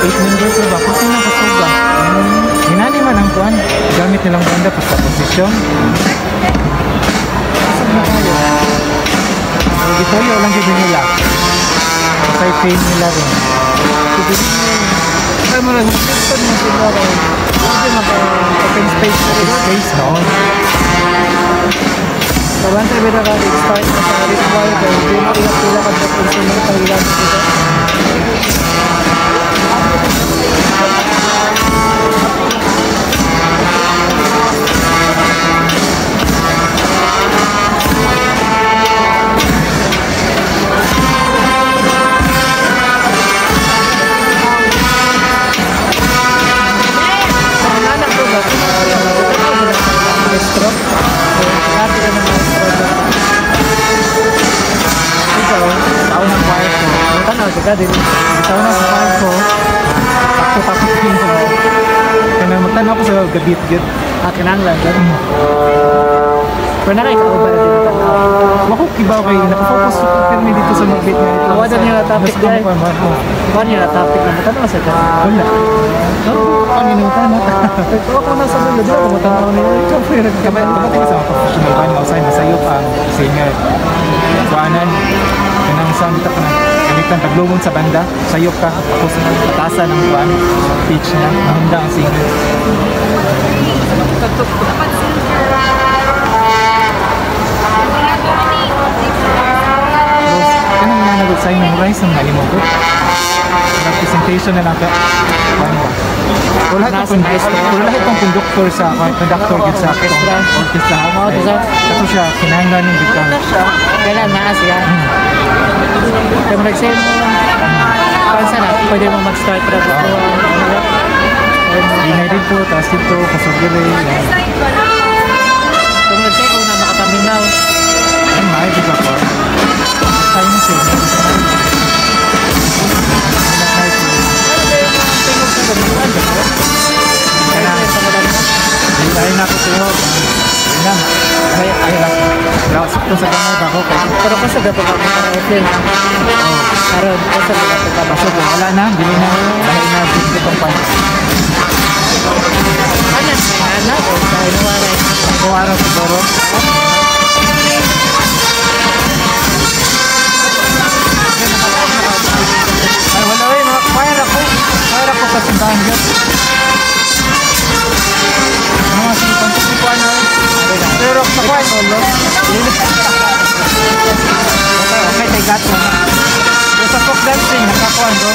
8 members ba? Kasi nakasuga. Hinani man ang kuhan. Gamit nilang banda sa posisyon. Kasag na tayo. Gitoyo lang din nila. Kasi pain nila rin. Kaya mo lang, gusto mo siguro. Hindi mag-open space na rin. Space, no? Kawan tayo beda ka start na sa ritual kaya hindi mo pila ka sa consumer palilan dito. Din sa una sa kwarto takot din ko kaya magtanaw ko sa gabit-git kinanglan pero na kayo kakubara din makukibaw kayo nakafocus ko pero dito sa magbit na ito awa niya na topic guys awa niya na topic na matanaw sa ka wala kami nang tanat pero ako na sa mga dito matanaw niya kamay kapatid sa mga professional ba na usahin masayo ang singer kuanan kanang sound ito ka na kamitan taglumon sa banda sayop ka tapos patasan ng kuan pitch niya mahunda ang singer kanang nga nag-sign ng rice ng nalimog ko representation na lang ka wala itong conductor sa conductor git sa orchestra kasi siya kinahanglan ng biglang kailan na siya kaya mo nag-say mo pansa na pwede mo mag-start na dito United po tapos dito kasugili kung nag-say ko na makataminaw ay maayos ka po tayo na sila dahil na ako tuhod ay lang sakto sa gamay ba ako pero kasi dapat ako open karon kasi dapat ako pasok wala na dili na dahil na dito itong panis ano o dahil nawaray siguro ay wala rin fire ako sa simbahan dyan mga sinipan sinipan na pero sa kwan okay tayo gato sa folk dancing nakakuan bro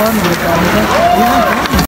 Ano